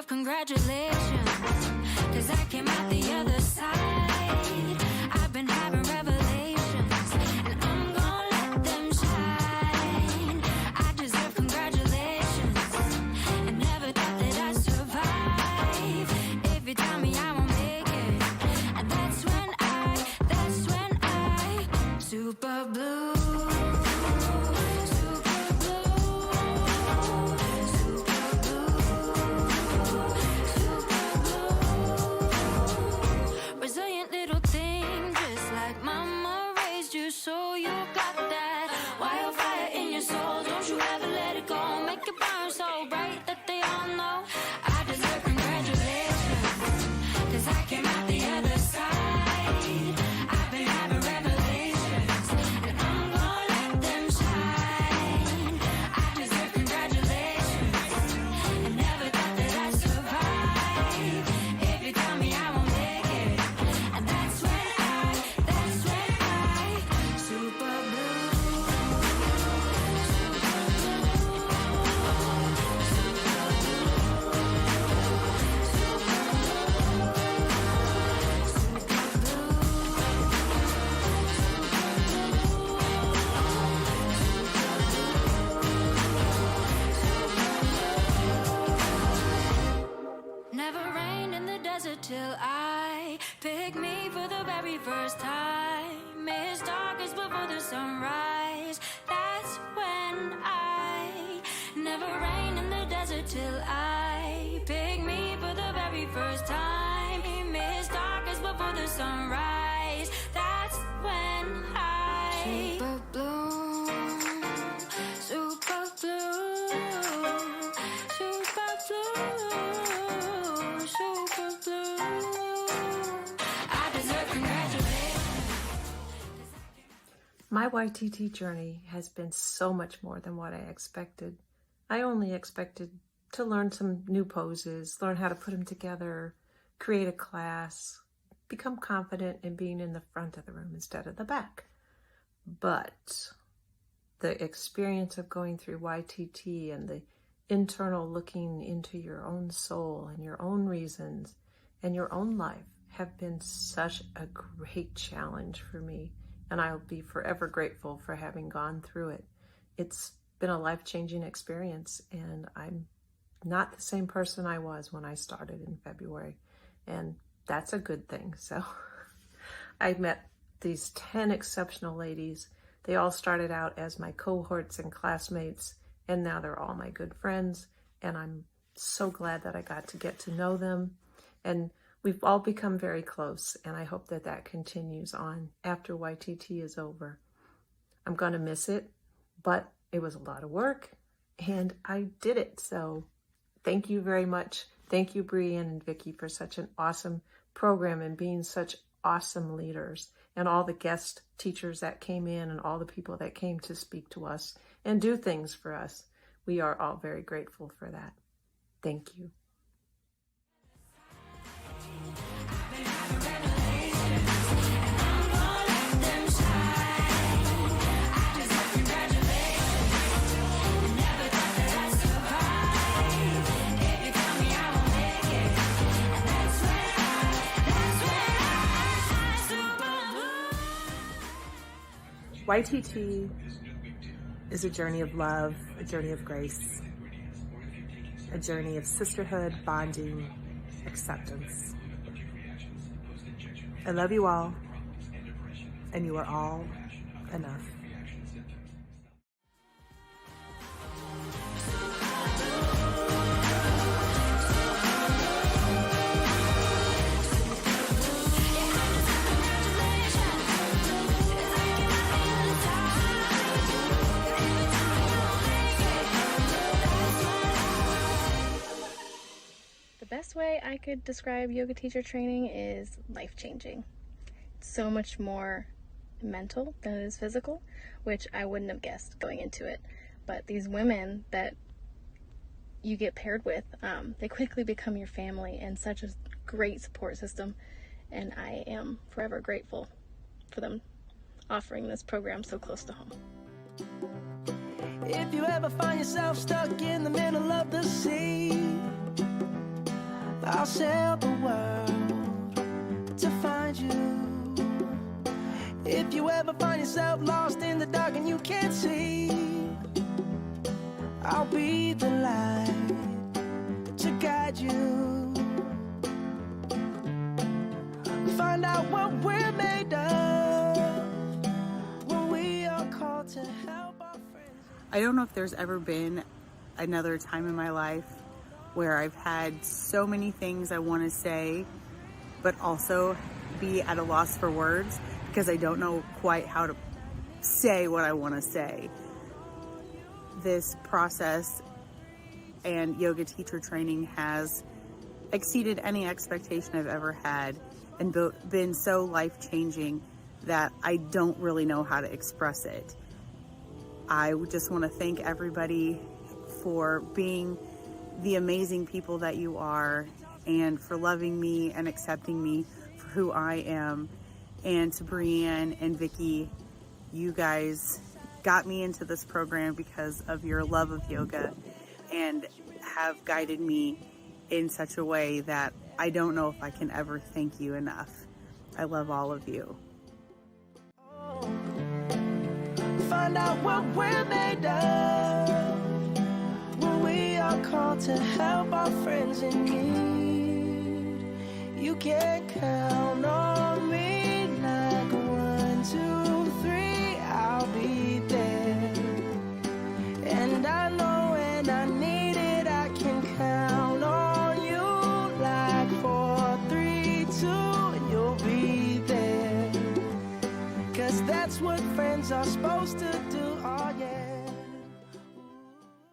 deserve congratulations, 'cause I came out the other side. I've been having revelations, and I'm gonna let them shine. I deserve congratulations, and never thought that I'd survive. If you tell me I won't make it, and that's when I super blue. So you got that wildfire in your soul. Don't you ever let it go. Make it burn so bright that they all know I deserve congratulations, 'cause I came out the other side. I've been having revelations, and I'm gonna let them shine. I deserve congratulations, and never thought that I'd survive. If you tell me I won't make it, and that's when super blue. Never rained in the desert till I picked me for the very first time. It's darkest before the sunrise. That's when I never rained in the desert till I picked me for the very first time. It's darkest before the sunrise. That's when I super blue, super blue, super blue. Super blue. I deserve congratulations. My YTT journey has been so much more than what I expected. I only expected to learn some new poses, learn how to put them together, create a class, become confident in being in the front of the room instead of the back. But the experience of going through YTT and the internal looking into your own soul and your own reasons and your own life have been such a great challenge for me, and I'll be forever grateful for having gone through it. It's been a life-changing experience, and I'm not the same person I was when I started in February, and that's a good thing. So I met these 10 exceptional ladies. They all started out as my cohorts and classmates, and now they're all my good friends, and I'm so glad that I got to get to know them. And we've all become very close, and I hope that that continues on after YTT is over. I'm going to miss it, but it was a lot of work, and I did it. So thank you very much. Thank you, Brian and Vicki, for such an awesome program and being such awesome leaders, and all the guest teachers that came in and all the people that came to speak to us and do things for us. We are all very grateful for that. Thank you. YTT is a journey of love, a journey of grace, a journey of sisterhood, bonding, acceptance. I love you all, and you are all enough. The best way I could describe yoga teacher training is life-changing. It's so much more mental than it is physical, which I wouldn't have guessed going into it. But these women that you get paired with, they quickly become your family and such a great support system. And I am forever grateful for them offering this program so close to home. If you ever find yourself stuck in the middle of the sea, I'll sail the world to find you. If you ever find yourself lost in the dark and you can't see, I'll be the light to guide you. Find out what we're made of when we are called to help our friends. I don't know if there's ever been another time in my life where I've had so many things I want to say, but also be at a loss for words because I don't know quite how to say what I want to say. This process and yoga teacher training has exceeded any expectation I've ever had and been so life-changing that I don't really know how to express it. I just want to thank everybody for being the amazing people that you are and for loving me and accepting me for who I am. And to Brianne and Vicki, you guys got me into this program because of your love of yoga and have guided me in such a way that I don't know if I can ever thank you enough. I love all of you. Find out what we're made of when we are called to help our friends in need. You can count on me like 1, 2, 3, I'll be there. And I know when I need it, I can count on you like 4, 3, 2, and you'll be there. 'Cause that's what friends are supposed to do, oh yeah.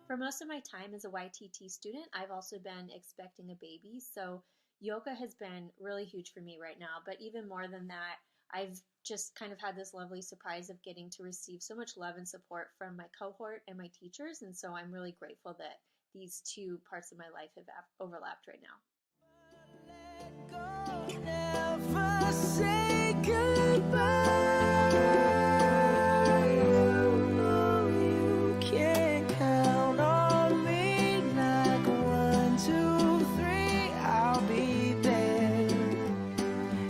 For most of my time as a YTT student, I've also been expecting a baby, so yoga has been really huge for me right now. But even more than that, I've just kind of had this lovely surprise of getting to receive so much love and support from my cohort and my teachers, and so I'm really grateful that these two parts of my life have overlapped right now. Never say goodbye. You can count on me like 1, 2, 3, I'll be there.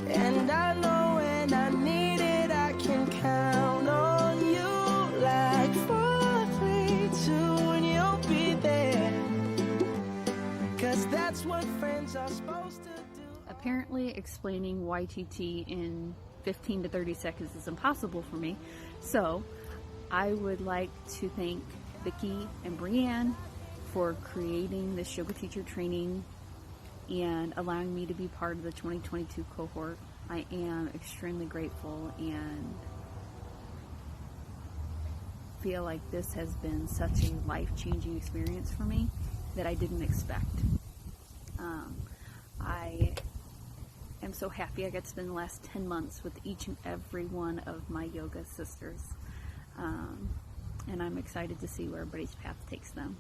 And I know when I need it, I can count on you like 4, 3, 2, and you'll be there. 'Cause that's what friends are supposed to do. Apparently explaining YTT in 15 to 30 seconds is impossible for me, so I would like to thank Vicki and Brianne for creating this yoga teacher training and allowing me to be part of the 2022 cohort. I am extremely grateful and feel like this has been such a life-changing experience for me that I didn't expect. I am so happy I got to spend the last 10 months with each and every one of my yoga sisters. And I'm excited to see where everybody's path takes them.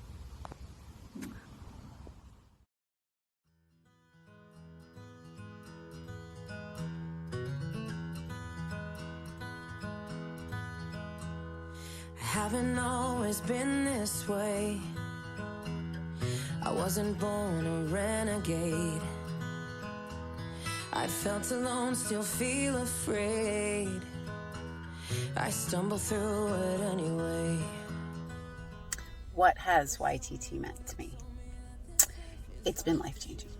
I haven't always been this way. I wasn't born a renegade. I felt alone, still feel afraid. I stumble through it anyway. What has YTT meant to me? It's been life-changing.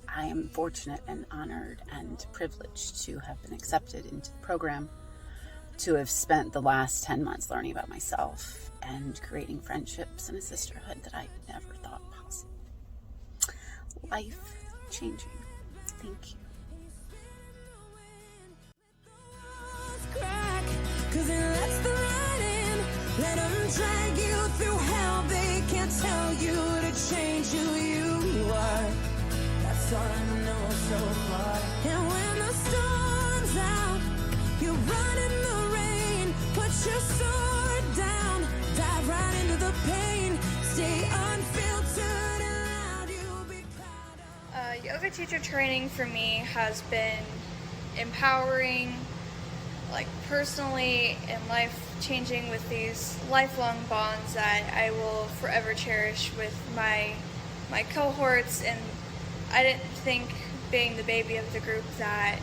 I am fortunate and honored and privileged to have been accepted into the program, to have spent the last 10 months learning about myself and creating friendships and a sisterhood that I never thought possible. Life-changing. Thank you. Cause it lets the light in. Let them drag you through hell. They can't tell you to change who you are. That's all I know so far. And when the storm's out, you run in the rain. Put your sword down. Dive right into the pain. Stay unfiltered and loud. You'll be proud of. Yoga teacher training for me has been empowering, like personally and life-changing, with these lifelong bonds that I will forever cherish with my cohorts and I didn't think, being the baby of the group, that,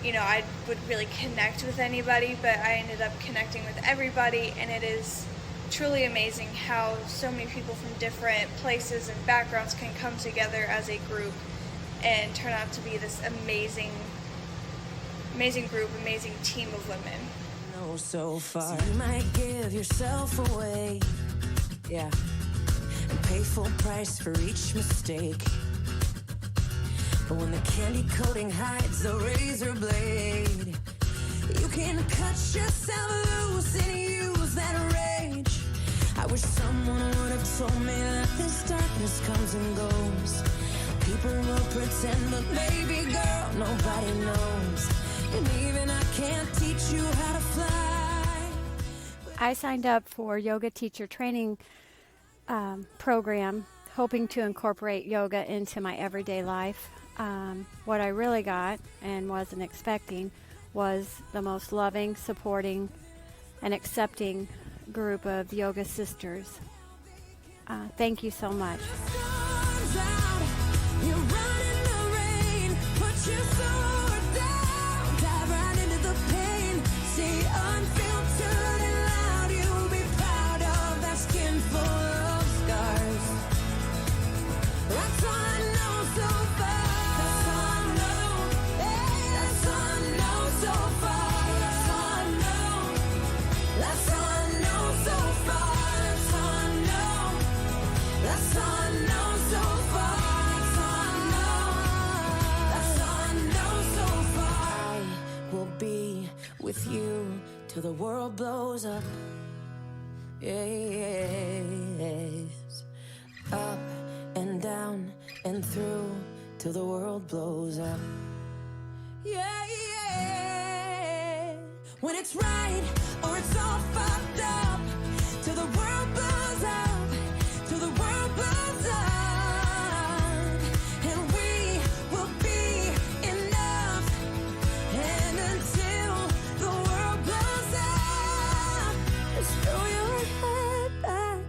you know, I would really connect with anybody, but I ended up connecting with everybody, and it is truly amazing how so many people from different places and backgrounds can come together as a group and turn out to be this amazing group, amazing team of women. So far, so you might give yourself away, yeah, and pay full price for each mistake. But when the candy coating hides the razor blade, you can cut yourself loose and use that rage. I wish someone would have told me that this darkness comes and goes. People will pretend, but baby girl, nobody knows. And even I can't teach you how to fly. I signed up for yoga teacher training program, hoping to incorporate yoga into my everyday life. What I really got and wasn't expecting was the most loving, supporting, and accepting group of yoga sisters. Thank you so much. With you till the world blows up. Yes. Up and down and through till the world blows up. Yeah, yeah. When it's right or it's all fucked up, till the world blows up, till the world blows up. And we will be enough. And until the world blows up, just throw your head back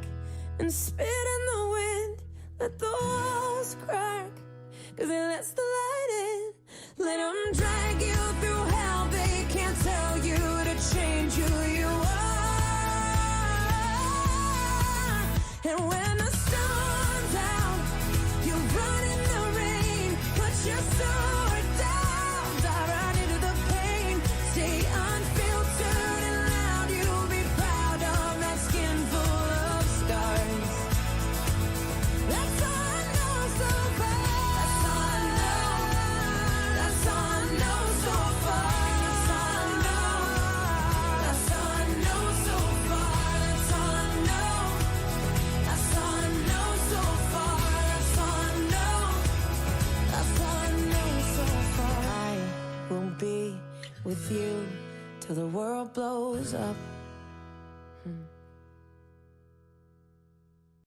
and spit in the wind. Let the walls crack, 'cause it lets the light in. Let them drag you through hell. They can't tell you to change who you are. And when the sun's out, you run in the rain. Put your sword down, dive right into the pain. Stay unfiltered and loud. You'll be proud of that skin full of scars. That's all I know so far. That's all I know. That's all I know so far. That's all I know. That's all I know so far. That's all I know. That's all I know so far. That's all I know. That's all I know so far. I will be with you till the world blows up.